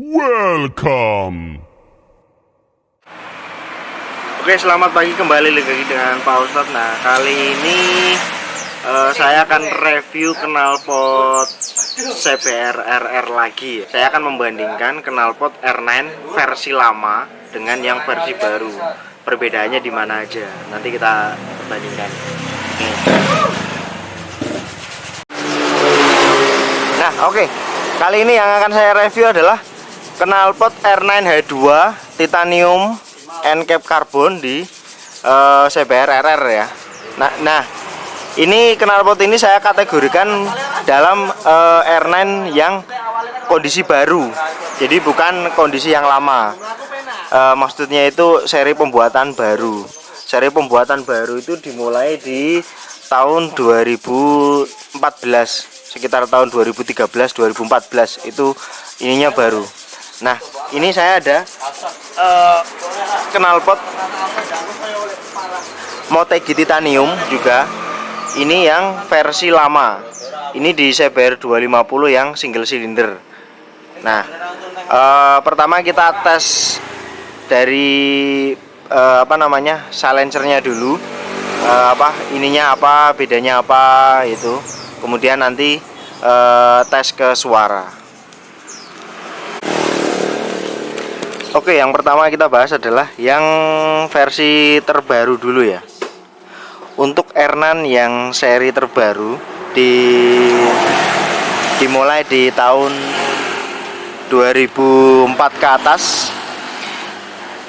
Welcome. Oke, selamat pagi, kembali lagi dengan Pak Ustadz. Nah, kali ini saya akan review knalpot CBR RR lagi. Saya akan membandingkan knalpot R9 versi lama dengan yang versi baru. Perbedaannya di mana aja? Nanti kita bandingkan. Nah, oke. Kali ini yang akan saya review adalah knalpot R9 H2 titanium end cap karbon di CBR RR ya. Nah, ini knalpot ini saya kategorikan dalam R9 yang kondisi baru. Jadi bukan kondisi yang lama. Maksudnya itu seri pembuatan baru. Seri pembuatan baru itu dimulai di tahun 2014, sekitar tahun 2013-2014 itu ininya baru. Nah, ini saya ada knalpot Motegi titanium juga. Ini yang versi lama. Ini di CBR 250 yang single cylinder. Nah, pertama kita tes dari silencernya dulu. Ininya apa, bedanya apa itu. Kemudian nanti tes ke suara. Oke, yang pertama kita bahas adalah yang versi terbaru dulu ya. Untuk R9 yang seri terbaru dimulai di tahun 2004 ke atas.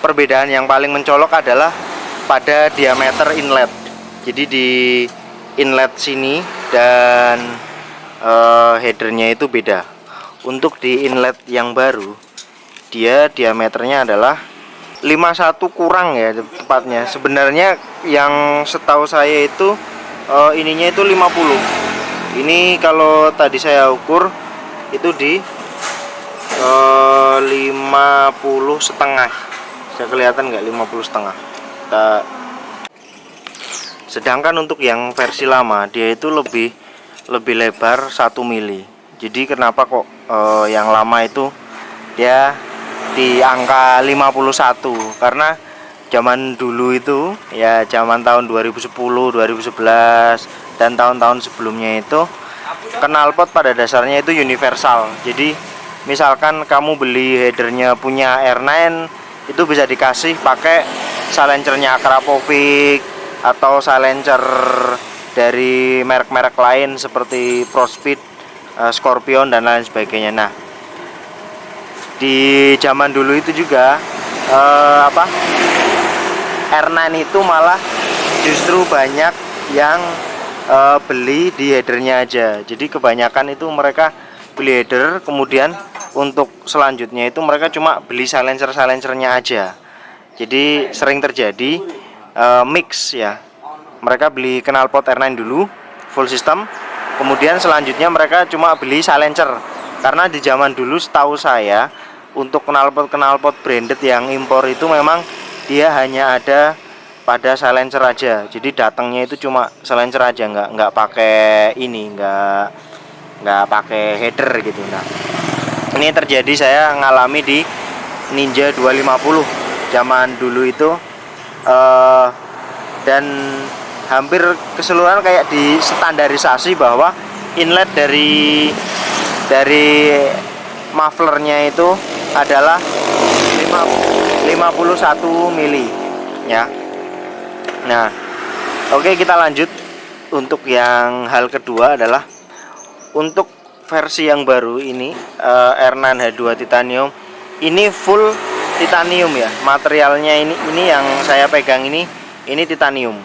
Perbedaan yang paling mencolok adalah pada diameter inlet. Jadi di inlet sini dan headernya itu beda. Untuk di inlet yang baru, dia diameternya adalah 51 kurang ya tepatnya. Sebenarnya yang setahu saya itu ininya itu 50. Ini kalau tadi saya ukur itu di 50 setengah. Bisa kelihatan nggak 50 setengah. Sedangkan untuk yang versi lama dia itu lebih lebar 1 mili. Jadi kenapa kok yang lama itu dia di angka 51? Karena zaman dulu itu ya, zaman tahun 2010, 2011 dan tahun-tahun sebelumnya itu knalpot pada dasarnya itu universal. Jadi misalkan kamu beli headernya punya R9, itu bisa dikasih pakai silencernya Akrapovic atau silencer dari merek-merek lain seperti Prospeed, Scorpion dan lain sebagainya. Nah, di zaman dulu itu juga R9 itu malah justru banyak yang beli di headernya aja. Jadi kebanyakan itu mereka beli header, kemudian untuk selanjutnya itu mereka cuma beli silencernya aja. Jadi sering terjadi mix ya. Mereka beli knalpot R9 dulu full system, kemudian selanjutnya mereka cuma beli silencer. Karena di zaman dulu setahu saya untuk knalpot branded yang impor itu memang dia hanya ada pada silencer aja. Jadi datangnya itu cuma silencer aja, nggak pakai ini, nggak pakai header gitu. Nah, ini terjadi saya ngalami di Ninja 250 zaman dulu itu, dan hampir keseluruhan kayak distandarisasi bahwa inlet dari mufflernya itu adalah 51 mili ya. Nah, oke, kita lanjut. Untuk yang hal kedua adalah untuk versi yang baru ini, R9 H2 titanium ini full titanium ya. Materialnya ini yang saya pegang ini titanium.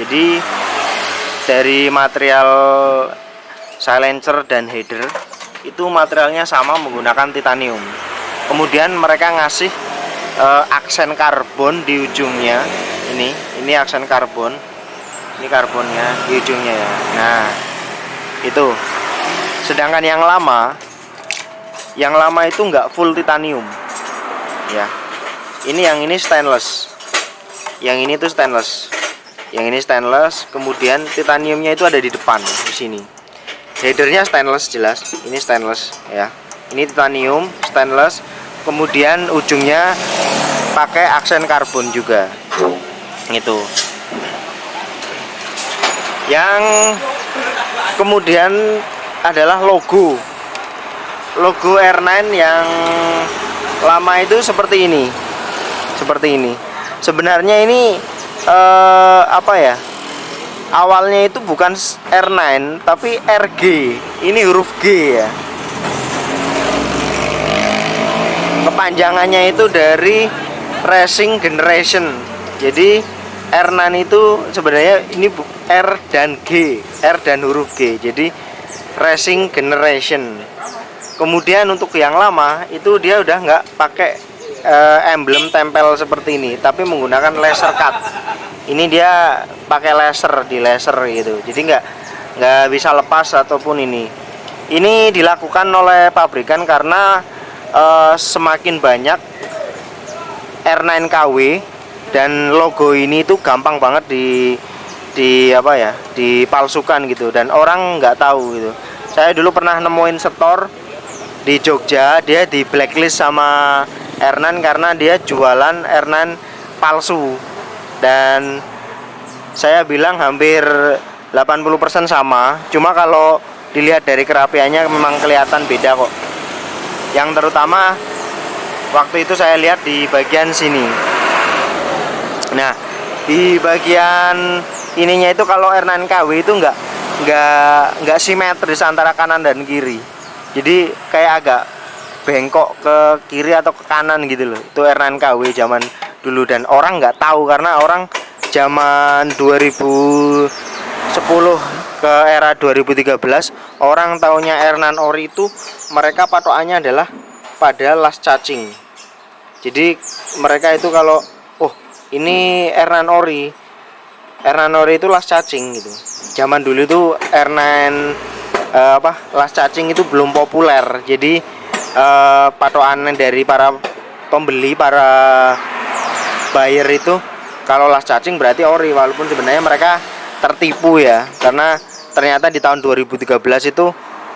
Jadi dari material silencer dan header itu materialnya sama, menggunakan titanium. Kemudian mereka ngasih aksen karbon di ujungnya. Ini aksen karbon. Ini karbonnya di ujungnya ya. Nah, itu. Sedangkan yang lama itu nggak full titanium ya. Yang ini stainless. Yang ini tuh stainless. Yang ini stainless, kemudian titaniumnya itu ada di depan di sini. Headernya stainless jelas. Ini stainless ya. Ini titanium, stainless. kemudian ujungnya pakai aksen karbon juga. Itu yang kemudian adalah logo R9 yang lama itu seperti ini. Sebenarnya ini apa ya, awalnya itu bukan R9 tapi RG. Ini huruf G ya, kepanjangannya itu dari Racing Generation. Jadi R9 itu sebenarnya ini R dan G, R dan huruf G, jadi Racing Generation. Kemudian untuk yang lama itu dia udah nggak pakai emblem tempel seperti ini, tapi menggunakan laser cut. Ini dia pakai laser, di laser gitu, jadi nggak bisa lepas ataupun ini dilakukan oleh pabrikan karena semakin banyak R9 KW dan logo ini tuh gampang banget apa ya, dipalsukan gitu, dan orang nggak tahu gitu. Saya dulu pernah nemuin store di Jogja, dia di blacklist sama R9 karena dia jualan R9 palsu, dan saya bilang hampir 80% sama, cuma kalau dilihat dari kerapiannya memang kelihatan beda kok. Yang terutama waktu itu saya lihat di bagian sini. Nah, di bagian ininya itu kalau R9 KW itu nggak simetris antara kanan dan kiri. Jadi kayak agak bengkok ke kiri atau ke kanan gitu loh. Itu R9 KW zaman dulu, dan orang nggak tahu karena orang zaman 2010 ke era 2013 orang taunya R9 ori itu mereka patokannya adalah pada last charging. Jadi mereka itu kalau ini R9 ori itu last charging gitu. Zaman dulu itu R9 last charging itu belum populer. Jadi patokan dari para pembeli, para buyer itu kalau last charging berarti ori, walaupun sebenarnya mereka tertipu ya, karena ternyata di tahun 2013 itu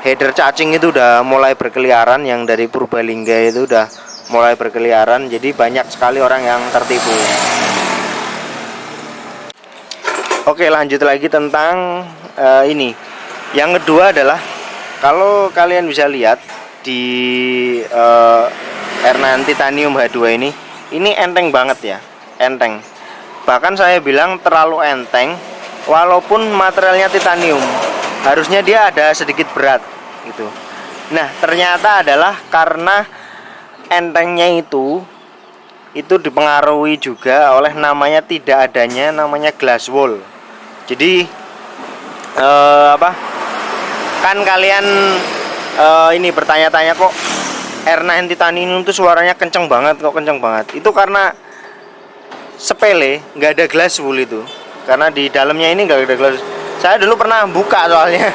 header charging itu udah mulai berkeliaran, yang dari Purbalingga itu udah mulai berkeliaran, jadi banyak sekali orang yang tertipu. Oke, lanjut lagi tentang ini. Yang kedua adalah kalau kalian bisa lihat di R9 Titanium H2 ini enteng banget ya, enteng. Bahkan saya bilang terlalu enteng, walaupun materialnya titanium. Harusnya dia ada sedikit berat gitu. Nah, ternyata adalah karena entengnya itu dipengaruhi juga oleh tidak adanya namanya glass wool. Jadi kan kalian ini bertanya-tanya, kok R9 Titanium itu suaranya kenceng banget, itu karena sepele, nggak ada glass wool itu, karena di dalamnya ini nggak ada glass. Saya dulu pernah buka soalnya.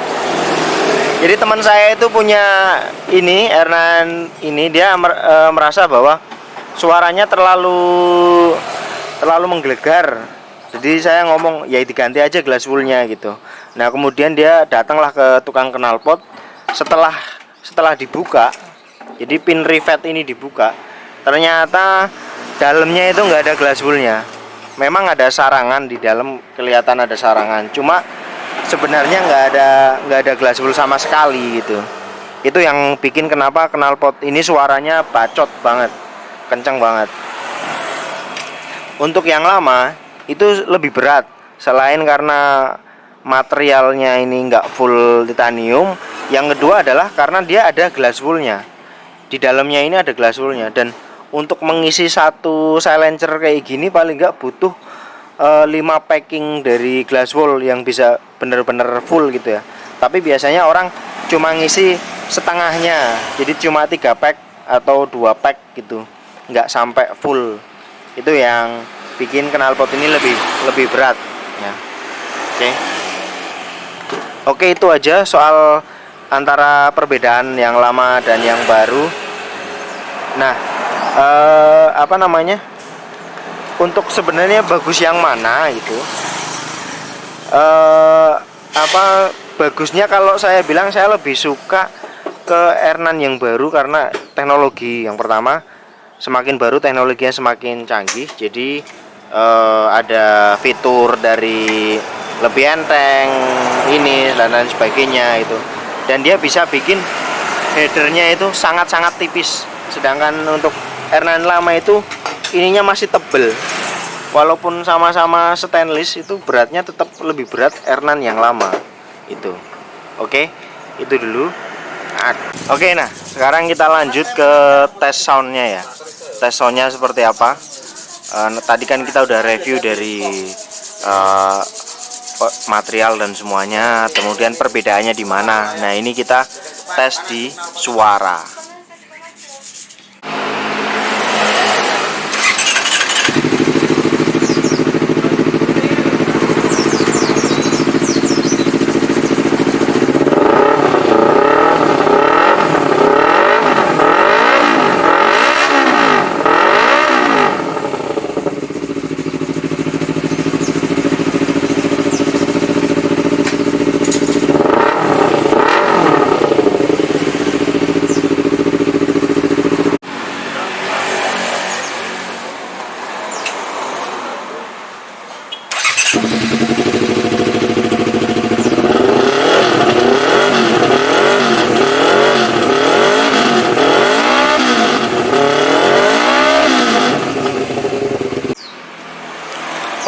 Jadi teman saya itu punya ini R9 ini, dia merasa bahwa suaranya terlalu menggelegar. Jadi saya ngomong ya diganti aja glass woolnya gitu. Nah, kemudian dia datanglah ke tukang knalpot. Setelah dibuka, jadi pin rivet ini dibuka, ternyata dalamnya itu nggak ada glass woolnya. Memang ada sarangan di dalam, kelihatan ada sarangan, cuma sebenarnya nggak ada glass wool sama sekali gitu. Itu yang bikin kenapa knalpot ini suaranya bacot banget, kenceng banget. Untuk yang lama itu lebih berat, selain karena materialnya ini nggak full titanium, yang kedua adalah karena dia ada glass woolnya. Di dalamnya ini ada glass woolnya, dan untuk mengisi satu silencer kayak gini paling nggak butuh 5 packing dari glass wool yang bisa bener-bener full gitu ya. Tapi biasanya orang cuma ngisi setengahnya, jadi cuma 3 pack atau 2 pack gitu, nggak sampai full. Itu yang bikin knalpot ini lebih berat ya. Oke, itu aja soal antara perbedaan yang lama dan yang baru. Nah, untuk sebenarnya bagus yang mana gitu, bagusnya kalau saya bilang saya lebih suka ke R9 yang baru karena teknologi. Yang pertama, semakin baru teknologinya semakin canggih. Jadi ada fitur dari lebih enteng ini dan lain sebagainya itu. Dan dia bisa bikin headernya itu sangat-sangat tipis. Sedangkan untuk R9 lama itu ininya masih tebel. Walaupun sama-sama stainless, itu beratnya tetap lebih berat R9 yang lama itu. Oke, itu dulu. Oke, nah sekarang kita lanjut ke tes soundnya ya. Tes soundnya seperti apa? Tadi kan kita udah review dari material dan semuanya, kemudian perbedaannya di mana. Nah, ini kita tes di suara.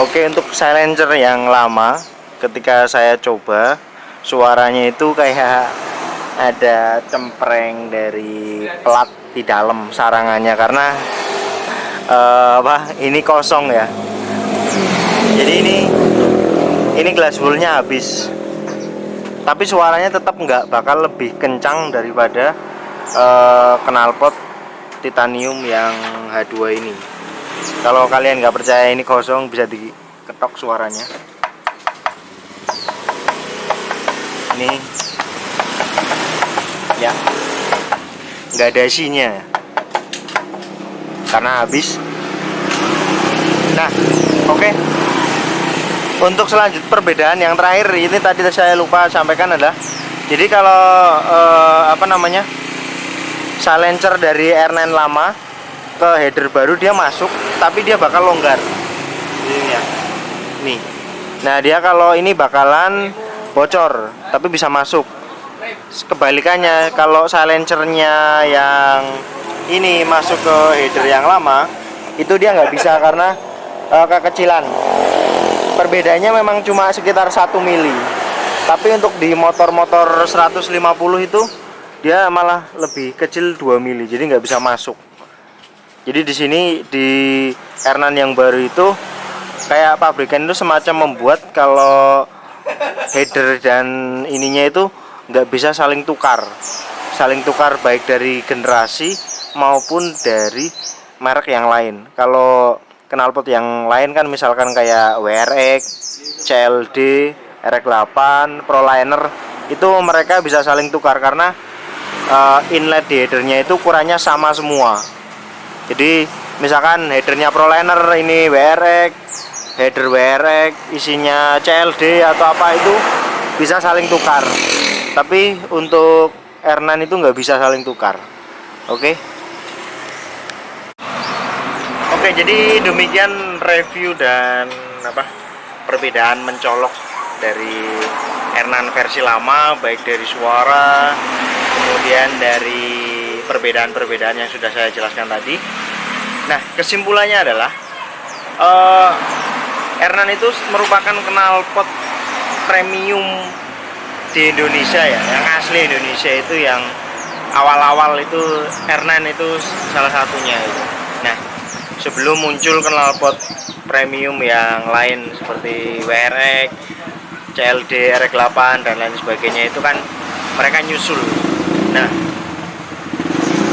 Oke, untuk silencer yang lama, ketika saya coba, suaranya itu kayak ada cempreng dari plat di dalam sarangannya, karena ini kosong ya. Jadi ini glass woolnya habis, tapi suaranya tetap nggak bakal lebih kencang daripada knalpot titanium yang H2 ini. Kalau kalian nggak percaya ini kosong, bisa diketok suaranya. Ini ya, nggak ada isinya karena habis. Nah, oke. Untuk selanjut perbedaan yang terakhir ini tadi saya lupa sampaikan adalah, jadi kalau silencer dari R9 lama ke header baru dia masuk, tapi dia bakal longgar. Ini ya. Nih. Nah, dia kalau ini bakalan bocor, tapi bisa masuk. Kebalikannya, kalau silencernya yang ini masuk ke header yang lama, itu dia nggak bisa karena kekecilan. Perbedaannya memang cuma sekitar 1 mili. Tapi untuk di motor-motor 150 itu dia malah lebih kecil 2 mili, jadi nggak bisa masuk. Jadi di sini di R9 yang baru itu kayak pabrikan itu semacam membuat kalau header dan ininya itu nggak bisa saling tukar baik dari generasi maupun dari merek yang lain. Kalau knalpot yang lain kan misalkan kayak WRX, CLD, RX8, Proliner, itu mereka bisa saling tukar karena inlet di headernya itu ukurannya sama semua. Jadi misalkan headernya Proliner ini WRX, header WRX isinya CLD atau apa, itu bisa saling tukar. Tapi untuk R9 itu nggak bisa saling tukar. Oke. Oke, jadi demikian review dan perbedaan mencolok dari R9 versi lama, baik dari suara, kemudian dari perbedaan-perbedaan yang sudah saya jelaskan tadi. Nah, kesimpulannya adalah R9 itu merupakan knalpot premium di Indonesia ya, yang asli Indonesia itu, yang awal-awal itu R9 itu salah satunya itu. Nah, sebelum muncul knalpot premium yang lain seperti WRX, CLD, RX8 dan lain sebagainya, itu kan mereka nyusul. Nah,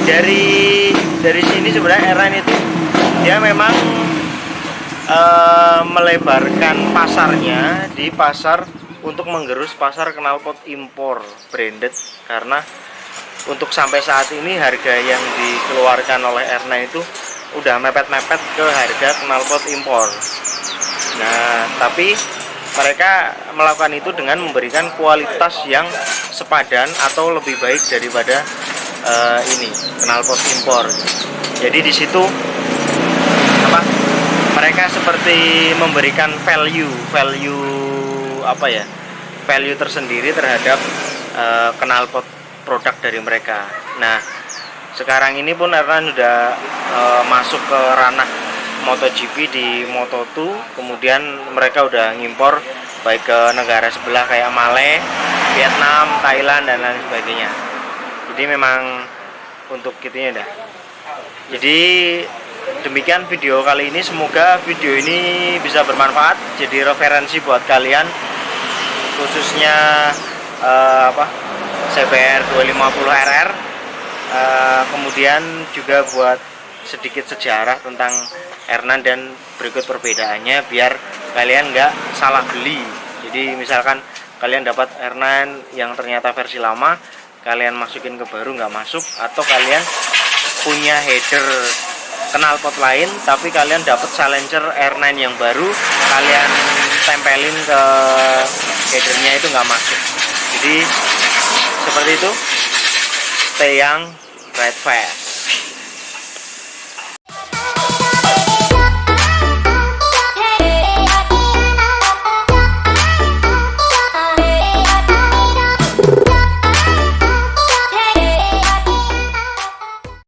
dari sini sebenarnya R9 itu dia memang melebarkan pasarnya di pasar untuk menggerus pasar knalpot impor branded, karena untuk sampai saat ini harga yang dikeluarkan oleh R9 itu udah mepet-mepet ke harga knalpot impor. Nah, tapi mereka melakukan itu dengan memberikan kualitas yang sepadan atau lebih baik daripada ini knalpot impor. Jadi di situ apa? Mereka seperti memberikan value apa ya? Value tersendiri terhadap knalpot produk dari mereka. Nah, sekarang ini pun Ernan sudah masuk ke ranah MotoGP di Moto2, kemudian mereka udah ngimpor baik ke negara sebelah kayak Malaysia, Vietnam, Thailand dan lain sebagainya. Jadi memang untuk itunya dah. Jadi demikian video kali ini, semoga video ini bisa bermanfaat jadi referensi buat kalian, khususnya CBR 250RR, kemudian juga buat sedikit sejarah tentang Ernan dan berikut perbedaannya biar kalian nggak salah beli. Jadi misalkan kalian dapat Ernan yang ternyata versi lama, kalian masukin ke baru nggak masuk, atau kalian punya header knalpot lain tapi kalian dapat silencer R9 yang baru, kalian tempelin ke headernya itu nggak masuk. Jadi seperti itu. Stay young, ride fast.